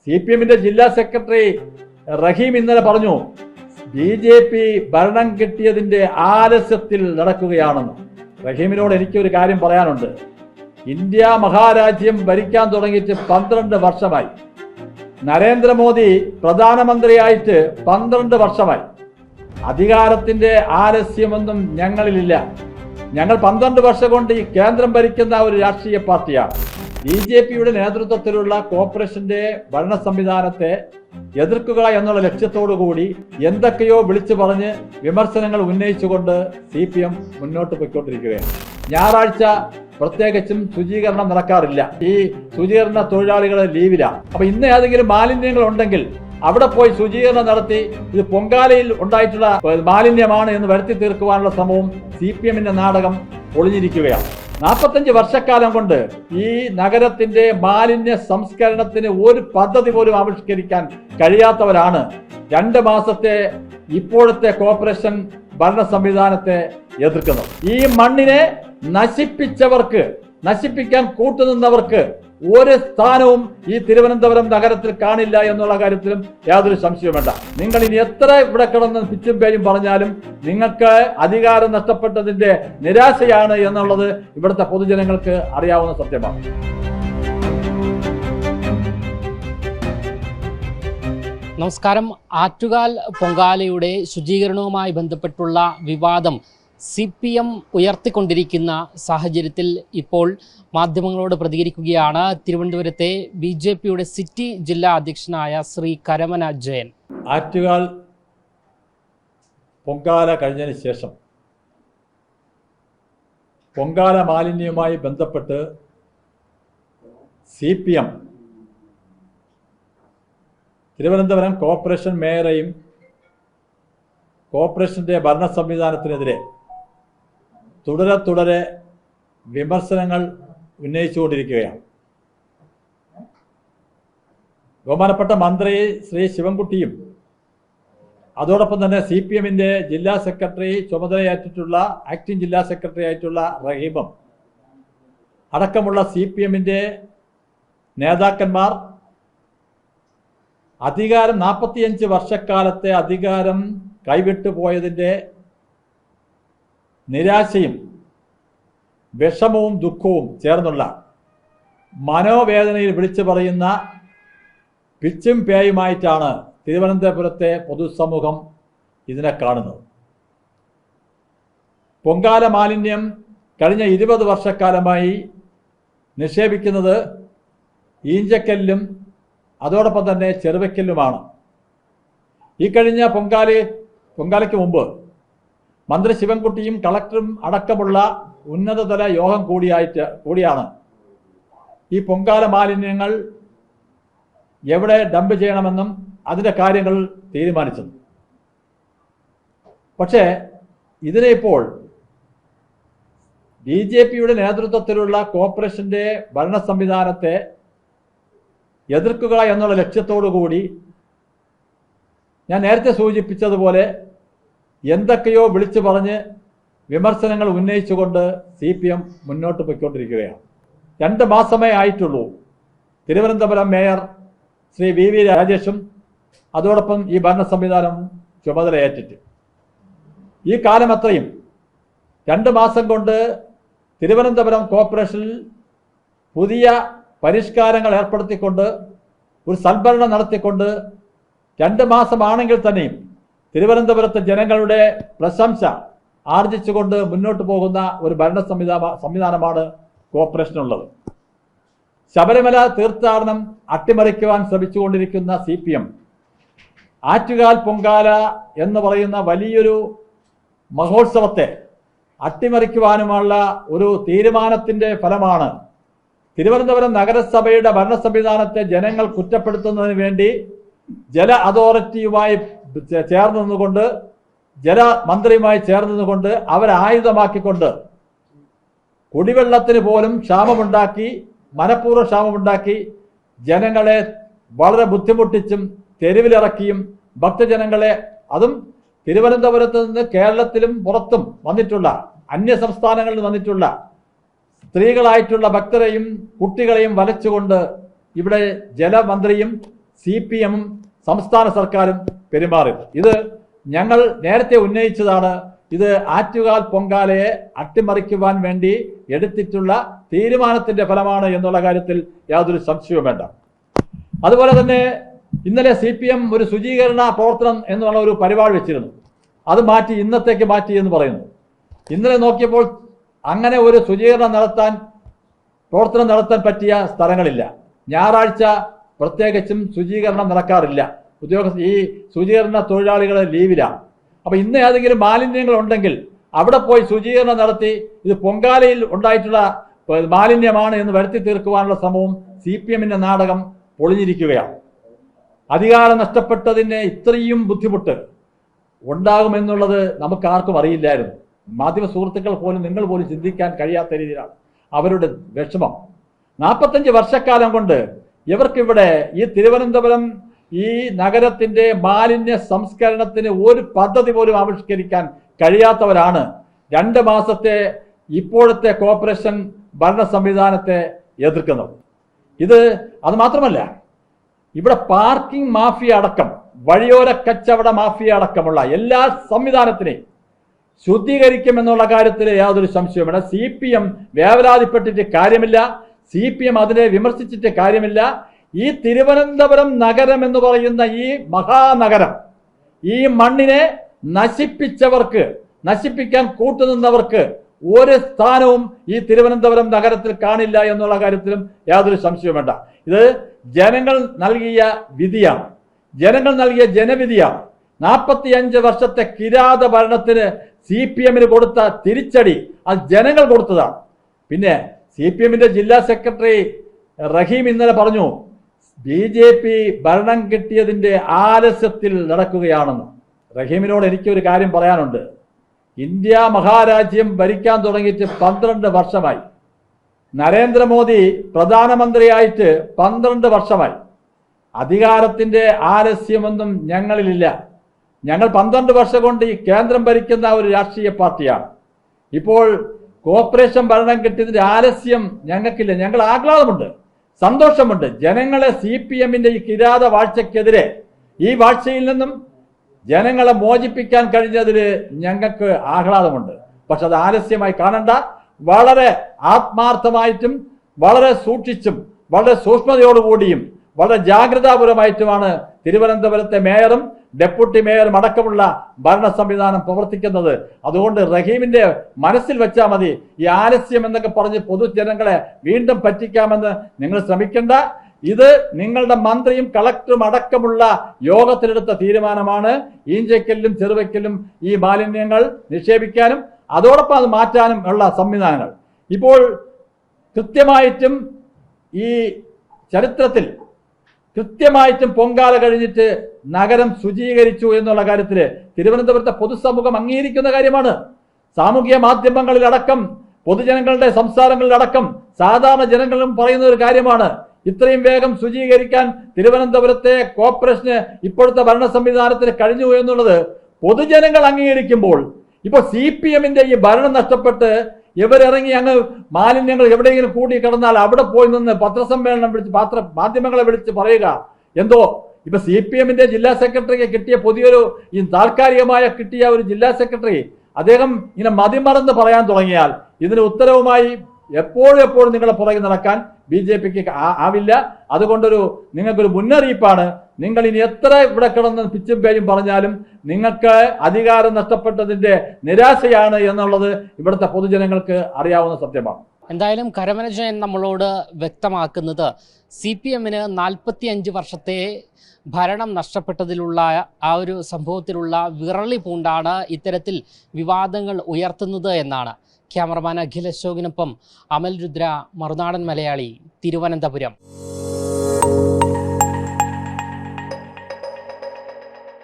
CPM-ന്റെ ജില്ലാ സെക്രട്ടറി റഹീം ഇന്നലെ പറഞ്ഞു, BJP ഭരണം കിട്ടിയതിന്റെ ആലസ്യത്തിൽ നടക്കുകയാണെന്ന്. റഹീമിനോട് എനിക്കൊരു കാര്യം പറയാനുണ്ട്. ഇന്ത്യ മഹാരാജ്യം ഭരിക്കാൻ തുടങ്ങിയിട്ട് 12 വർഷമായി. നരേന്ദ്രമോദി പ്രധാനമന്ത്രിയായിട്ട് 12 വർഷമായി. അധികാരത്തിന്റെ ആലസ്യമൊന്നും ഞങ്ങളിലില്ല. ഞങ്ങൾ 12 വർഷം കൊണ്ട് ഈ കേന്ദ്രം ഭരിക്കുന്ന ഒരു രാഷ്ട്രീയ പാർട്ടിയാണ്. BJP-യുടെ നേതൃത്വത്തിലുള്ള കോർപ്പറേഷന്റെ ഭരണ സംവിധാനത്തെ എതിർക്കുക എന്നുള്ള ലക്ഷ്യത്തോടു കൂടി എന്തൊക്കെയോ വിളിച്ചു പറഞ്ഞ് വിമർശനങ്ങൾ ഉന്നയിച്ചുകൊണ്ട് CPM മുന്നോട്ട് പോയിക്കൊണ്ടിരിക്കുകയാണ്. ഞായറാഴ്ച പ്രത്യേകിച്ചും ശുചീകരണം നടക്കാറില്ല. ഈ ശുചീകരണ തൊഴിലാളികൾ ലീവിലാണ്. അപ്പൊ ഇന്ന് ഏതെങ്കിലും മാലിന്യങ്ങൾ ഉണ്ടെങ്കിൽ അവിടെ പോയി ശുചീകരണം നടത്തി ഇത് പൊങ്കാലയിൽ ഉണ്ടായിട്ടുള്ള മാലിന്യമാണ് എന്ന് വരുത്തി തീർക്കുവാനുള്ള ശ്രമവും CPM-ന്റെ നാടകം ഒളിഞ്ഞിരിക്കുകയാണ്. 45 വർഷക്കാലം കൊണ്ട് ഈ നഗരത്തിന്റെ മാലിന്യ സംസ്കരണത്തിന് ഒരു പദ്ധതി പോലും ആവിഷ്കരിക്കാൻ കഴിയാത്തവരാണ് 2 മാസത്തെ ഇപ്പോഴത്തെ കോർപ്പറേഷൻ ഭരണ സംവിധാനത്തെ എതിർക്കുന്നത്. ഈ മണ്ണിനെ നശിപ്പിച്ചവർക്ക്, നശിപ്പിക്കാൻ കൂട്ടുനിന്നവർക്ക് ഒരു സ്ഥാനവും ഈ തിരുവനന്തപുരം നഗരത്തിൽ കാണില്ല എന്നുള്ള കാര്യത്തിലും യാതൊരു സംശയവും വേണ്ട. നിങ്ങൾ ഇനി എത്ര ഇവിടെ കിടന്ന് പിച്ചും പേരും പറഞ്ഞാലും നിങ്ങൾക്ക് അധികാരം നഷ്ടപ്പെട്ടതിന്റെ നിരാശയാണ് എന്നുള്ളത് ഇവിടുത്തെ പൊതുജനങ്ങൾക്ക് അറിയാവുന്ന സത്യമാണ്. നമസ്കാരം. ആറ്റുകാൽ പൊങ്കാലയുടെ ശുചീകരണവുമായി ബന്ധപ്പെട്ടുള്ള വിവാദം CPM ഉയർത്തിക്കൊണ്ടിരിക്കുന്ന സാഹചര്യത്തിൽ ഇപ്പോൾ മാധ്യമങ്ങളോട് പ്രതികരിക്കുകയാണ് തിരുവനന്തപുരത്തെ BJP-യുടെ സിറ്റി ജില്ലാ അധ്യക്ഷനായ ശ്രീ കരമന ജയൻ. ആറ്റുകാൽ പൊങ്കാല കഴിഞ്ഞതിന് ശേഷം പൊങ്കാല മാലിന്യവുമായി ബന്ധപ്പെട്ട് CPM തിരുവനന്തപുരം കോർപ്പറേഷൻ മേയറെയും കോർപ്പറേഷന്റെ ഭരണ സംവിധാനത്തിനെതിരെ തുടരെ വിമർശനങ്ങൾ ഉന്നയിച്ചുകൊണ്ടിരിക്കുകയാണ്. ബഹുമാനപ്പെട്ട മന്ത്രി ശ്രീ ശിവൻകുട്ടിയും അതോടൊപ്പം തന്നെ CPM-ന്റെ ജില്ലാ സെക്രട്ടറി ചുമതലയേറ്റിട്ടുള്ള ആക്ടിംഗ് ജില്ലാ സെക്രട്ടറി ആയിട്ടുള്ള റഹീമും അടക്കമുള്ള CPM-ന്റെ നേതാക്കന്മാർ അധികാരം 45 വർഷക്കാലത്തെ അധികാരം കൈവിട്ടു പോയതിൻ്റെ നിരാശയും വിഷമവും ദുഃഖവും ചേർന്നുള്ള മനോവേദനയിൽ വിളിച്ചു പറയുന്ന പിച്ചും പേയുമായിട്ടാണ് തിരുവനന്തപുരത്തെ പൊതുസമൂഹം ഇതിനെ കാണുന്നത്. പൊങ്കാല മാലിന്യം കഴിഞ്ഞ 20 വർഷക്കാലമായി നിക്ഷേപിക്കുന്നത് ഈഞ്ചക്കല്ലും അതോടൊപ്പം തന്നെ ചെറുവയ്ക്കല്ലുമാണ്. ഈ കഴിഞ്ഞ പൊങ്കാലയ്ക്ക് മുമ്പ് മന്ത്രി ശിവൻകുട്ടിയും കളക്ടറും അടക്കമുള്ള ഉന്നതതല യോഗം കൂടിയാണ് ഈ പൊങ്കാല മാലിന്യങ്ങൾ എവിടെ ഡംപ് ചെയ്യണമെന്നും അതിൻ്റെ കാര്യങ്ങൾ തീരുമാനിച്ചത്. പക്ഷേ ഇതിനെ ഇപ്പോൾ BJP-യുടെ നേതൃത്വത്തിലുള്ള കോർപ്പറേഷന്റെ ഭരണ സംവിധാനത്തെ എതിർക്കുക എന്നുള്ള ലക്ഷ്യത്തോടു കൂടി ഞാൻ നേരത്തെ സൂചിപ്പിച്ചതുപോലെ എന്തൊക്കെയോ വിളിച്ചു പറഞ്ഞ് വിമർശനങ്ങൾ ഉന്നയിച്ചുകൊണ്ട് CPM മുന്നോട്ട് പോയിക്കൊണ്ടിരിക്കുകയാണ്. 2 മാസമേ ആയിട്ടുള്ളൂ തിരുവനന്തപുരം മേയർ ശ്രീ VV രാജേഷും അതോടൊപ്പം ഈ ഭരണ സംവിധാനം ചുമതലയേറ്റിട്ട്. ഈ കാലം അത്രയും 2 മാസം കൊണ്ട് തിരുവനന്തപുരം കോർപ്പറേഷനിൽ പുതിയ പരിഷ്കാരങ്ങൾ ഏർപ്പെടുത്തിക്കൊണ്ട് ഒരു സൽഭരണം നടത്തിക്കൊണ്ട് 2 മാസമാണെങ്കിൽ തന്നെയും തിരുവനന്തപുരത്തെ ജനങ്ങളുടെ പ്രശംസ ആർജിച്ചുകൊണ്ട് മുന്നോട്ട് പോകുന്ന ഒരു ഭരണ സംവിധാനമാണ് കോർപ്പറേഷനുള്ളത്. ശബരിമല തീർത്ഥാടനം അട്ടിമറിക്കുവാൻ ശ്രമിച്ചുകൊണ്ടിരിക്കുന്ന CPM ആറ്റുകാൽ പൊങ്കാല എന്ന് പറയുന്ന വലിയൊരു മഹോത്സവത്തെ അട്ടിമറിക്കുവാനുമുള്ള ഒരു തീരുമാനത്തിൻ്റെ ഫലമാണ് തിരുവനന്തപുരം നഗരസഭയുടെ ഭരണ സംവിധാനത്തെ ജനങ്ങൾ കുറ്റപ്പെടുത്തുന്നതിന് വേണ്ടി ജല അതോറിറ്റിയുമായി ചേർന്ന് നിന്നുകൊണ്ട് ജലമന്ത്രിയുമായി ചേർന്ന് നിന്നുകൊണ്ട് അവരെ ആയുധമാക്കിക്കൊണ്ട് കുടിവെള്ളത്തിന് പോലും ക്ഷാമമുണ്ടാക്കി, മനഃപൂർവ്വ ക്ഷാമമുണ്ടാക്കി, ജനങ്ങളെ വളരെ ബുദ്ധിമുട്ടിച്ചും തെരുവിലിറക്കിയും ഭക്തജനങ്ങളെ, അതും തിരുവനന്തപുരത്ത് നിന്ന് കേരളത്തിലും പുറത്തും വന്നിട്ടുള്ള അന്യ സംസ്ഥാനങ്ങളിൽ വന്നിട്ടുള്ള സ്ത്രീകളായിട്ടുള്ള ഭക്തരെയും കുട്ടികളെയും വലച്ചുകൊണ്ട് ഇവിടെ ജലമന്ത്രിയും CPM-ഉം സംസ്ഥാന സർക്കാരും പെരുമാറിയത്. ഇത് ഞങ്ങൾ നേരത്തെ ഉന്നയിച്ചതാണ്. ഇത് ആറ്റുകാൽ പൊങ്കാലയെ അട്ടിമറിക്കുവാൻ വേണ്ടി എടുത്തിട്ടുള്ള തീരുമാനത്തിന്റെ ഫലമാണ് എന്നുള്ള കാര്യത്തിൽ യാതൊരു സംശയവും വേണ്ട. അതുപോലെ തന്നെ ഇന്നലെ CPM ഒരു ശുചീകരണ പ്രവർത്തനം എന്നുള്ള ഒരു പരിപാടി വെച്ചിരുന്നു. അത് മാറ്റി ഇന്നത്തേക്ക് മാറ്റി എന്ന് പറയുന്നു. ഇന്നലെ നോക്കിയപ്പോൾ അങ്ങനെ ഒരു പ്രവർത്തനം നടത്താൻ പറ്റിയ സ്ഥലങ്ങളില്ല. ഞായറാഴ്ച പ്രത്യേകിച്ചും ശുചീകരണം നടക്കാറില്ല. ഈ ശുചീകരണ തൊഴിലാളികൾ ലീവിലാണ്. അപ്പൊ ഇന്ന് ഏതെങ്കിലും മാലിന്യങ്ങൾ ഉണ്ടെങ്കിൽ അവിടെ പോയി ശുചീകരണം നടത്തി ഇത് പൊങ്കാലയിൽ ഉണ്ടായിട്ടുള്ള മാലിന്യമാണ് എന്ന് വരുത്തി തീർക്കുവാനുള്ള ശ്രമവും CPM-ന്റെ നാടകം പൊളിഞ്ഞിരിക്കുകയാണ്. അധികാരം നഷ്ടപ്പെട്ടതിന് ഇത്രയും ബുദ്ധിമുട്ട് ഉണ്ടാകുമെന്നുള്ളത് നമുക്ക് ആർക്കും അറിയില്ലായിരുന്നു. മാധ്യമ സുഹൃത്തുക്കൾ പോലും, നിങ്ങൾ പോലും ചിന്തിക്കാൻ കഴിയാത്ത രീതിയിലാണ് അവരുടെ വിഷമം. 45 വർഷക്കാലം കൊണ്ട് ഇവർക്കിവിടെ ഈ തിരുവനന്തപുരം ഈ നഗരത്തിന്റെ മാലിന്യ സംസ്കരണത്തിന് ഒരു പദ്ധതി പോലും ആവിഷ്കരിക്കാൻ കഴിയാത്തവരാണ് 2 മാസത്തെ ഇപ്പോഴത്തെ കോർപ്പറേഷൻ ഭരണ സംവിധാനത്തെ എതിർക്കുന്നത്. അത് മാത്രമല്ല, ഇവിടെ പാർക്കിംഗ് മാഫിയ അടക്കം, വഴിയോര കച്ചവട മാഫിയ അടക്കമുള്ള എല്ലാ സംവിധാനത്തിനെയും ശുദ്ധീകരിക്കുമെന്നുള്ള കാര്യത്തിൽ യാതൊരു സംശയവുമില്ല. CPM വേവലാതിപ്പെട്ടിട്ട് കാര്യമില്ല. CPM അതിനെ വിമർശിച്ചിട്ട് കാര്യമില്ല. ഈ തിരുവനന്തപുരം നഗരം എന്ന് പറയുന്ന ഈ മഹാനഗരം, ഈ മണ്ണിനെ നശിപ്പിക്കാൻ കൂട്ടുനിന്നവർക്ക് ഒരു സ്ഥാനവും ഈ തിരുവനന്തപുരം നഗരത്തിൽ കാണില്ല എന്നുള്ള കാര്യത്തിലും യാതൊരു സംശയവും വേണ്ട. ഇത് ജനങ്ങൾ നൽകിയ വിധിയാണ്, ജനങ്ങൾ നൽകിയ ജനവിധിയാണ്. 45 വർഷത്തെ കിരാത ഭരണത്തിന് CPM-ന് കൊടുത്ത തിരിച്ചടി അത് ജനങ്ങൾ കൊടുത്തതാണ്. പിന്നെ CPM-ന്റെ ജില്ലാ സെക്രട്ടറി റഹീം ഇന്നലെ പറഞ്ഞു, BJP ഭരണം കിട്ടിയതിന്റെ ആലസ്യത്തിൽ നടക്കുകയാണെന്ന്. റഹീമിനോട് എനിക്കൊരു കാര്യം പറയാനുണ്ട്. ഇന്ത്യ മഹാരാജ്യം ഭരിക്കാൻ തുടങ്ങിയിട്ട് 12 വർഷമായി. നരേന്ദ്രമോദി പ്രധാനമന്ത്രിയായിട്ട് 12 വർഷമായി. അധികാരത്തിന്റെ ആലസ്യമൊന്നും ഞങ്ങളിലില്ല. ഞങ്ങൾ 12 വർഷം കൊണ്ട് ഈ കേന്ദ്രം ഭരിക്കുന്ന ഒരു രാഷ്ട്രീയ പാർട്ടിയാണ്. ഇപ്പോൾ കോർപ്പറേഷൻ ഭരണം കിട്ടിയതിന്റെ ആലസ്യം ഞങ്ങൾക്കില്ല. ഞങ്ങൾ ആഹ്ലാദമുണ്ട്, സന്തോഷമുണ്ട്. ജനങ്ങളെ CPM-ന്റെ ഈ കിരാത വാഴ്ചയ്ക്കെതിരെ, ഈ വാഴ്ചയിൽ നിന്നും ജനങ്ങളെ മോചിപ്പിക്കാൻ കഴിഞ്ഞതിൽ ഞങ്ങൾക്ക് ആഹ്ലാദമുണ്ട്. പക്ഷെ അത് ആലസ്യമായി കാണണ്ട. വളരെ ആത്മാർത്ഥമായിട്ടും വളരെ സൂക്ഷിച്ചും വളരെ സൂക്ഷ്മതയോടുകൂടിയും വളരെ ജാഗ്രതാപരമായിട്ടുമാണ് തിരുവനന്തപുരത്തെ മേയറും ഡെപ്യൂട്ടി മേയറും അടക്കമുള്ള ഭരണ സംവിധാനം പ്രവർത്തിക്കുന്നത്. അതുകൊണ്ട് റഹീമിന്റെ മനസ്സിൽ വെച്ചാൽ മതി, ഈ ആലസ്യം എന്നൊക്കെ പറഞ്ഞ് പൊതുജനങ്ങളെ വീണ്ടും പറ്റിക്കാമെന്ന് നിങ്ങൾ ശ്രമിക്കേണ്ട. ഇത് നിങ്ങളുടെ മന്ത്രിയും കളക്ടറും അടക്കമുള്ള യോഗത്തിലെടുത്ത തീരുമാനമാണ്. ഈഞ്ചയ്ക്കലിലും ചെറുവയ്ക്കലിലും ഈ മാലിന്യങ്ങൾ നിക്ഷേപിക്കാനും അതോടൊപ്പം അത് മാറ്റാനും ഉള്ള സംവിധാനങ്ങൾ ഇപ്പോൾ കൃത്യമായിട്ടും ഈ ചരിത്രത്തിൽ കൃത്യമായിട്ടും പൊങ്കാല കഴിഞ്ഞിട്ട് നഗരം ശുചീകരിച്ചു എന്നുള്ള കാര്യത്തിൽ തിരുവനന്തപുരത്തെ പൊതുസമൂഹം അംഗീകരിക്കുന്ന കാര്യമാണ്. സാമൂഹിക മാധ്യമങ്ങളിലടക്കം, പൊതുജനങ്ങളുടെ സംസാരങ്ങളിലടക്കം സാധാരണ ജനങ്ങളും പറയുന്ന ഒരു കാര്യമാണ്. ഇത്രയും വേഗം ശുചീകരിക്കാൻ തിരുവനന്തപുരത്തെ കോർപ്പറേഷന് ഇപ്പോഴത്തെ ഭരണ സംവിധാനത്തിന് കഴിഞ്ഞു എന്നുള്ളത് പൊതുജനങ്ങൾ അംഗീകരിക്കുമ്പോൾ, ഇപ്പോൾ CPM-ന്റെ ഈ ഭരണം നഷ്ടപ്പെട്ട് ഇവരിറങ്ങി അങ്ങ് മാലിന്യങ്ങൾ എവിടെയെങ്കിലും കൂടി കിടന്നാൽ അവിടെ പോയി നിന്ന് പത്രസമ്മേളനം വിളിച്ച് മാധ്യമങ്ങളെ വിളിച്ച് പറയുക എന്തോ. ഇപ്പൊ CPM-ന്റെ ജില്ലാ സെക്രട്ടറിക്ക് കിട്ടിയ പുതിയൊരു ഈ താൽക്കാലികമായ കിട്ടിയ ഒരു ജില്ലാ സെക്രട്ടറി, അദ്ദേഹം ഇങ്ങനെ മതിമറന്ന് പറയാൻ തുടങ്ങിയാൽ ഇതിന് ഉത്തരവുമായി എപ്പോഴും നിങ്ങളെ പുറകെ നടക്കാൻ BJP-ക്ക് ആവില്ല. അതുകൊണ്ടൊരു നിങ്ങൾക്കൊരു മുന്നറിയിപ്പാണ്. നിങ്ങൾ ഇനി എത്ര ഇവിടെ കിടന്ന് പിച്ചും പേയും പറഞ്ഞാലും നിങ്ങൾക്ക് അധികാരം നഷ്ടപ്പെട്ടതിന്റെ നിരാശയാണ് എന്നുള്ളത് ഇവിടുത്തെ പൊതുജനങ്ങൾക്ക് അറിയാവുന്ന സത്യമാണ്. എന്തായാലും കരമന ജയൻ നമ്മളോട് വ്യക്തമാക്കുന്നത് CPM-ന് 45 വർഷത്തെ ഭരണം നഷ്ടപ്പെട്ടതിലുള്ള ആ ഒരു സംഭവത്തിലുള്ള വിറളി പൂണ്ടാണ് ഇത്തരത്തിൽ വിവാദങ്ങൾ ഉയർത്തുന്നത് എന്നാണ്. ക്യാമറമാൻ അഖിൽ അശോകിനൊപ്പം അമൽ രുദ്ര, മറുനാടൻ മലയാളി, തിരുവനന്തപുരം.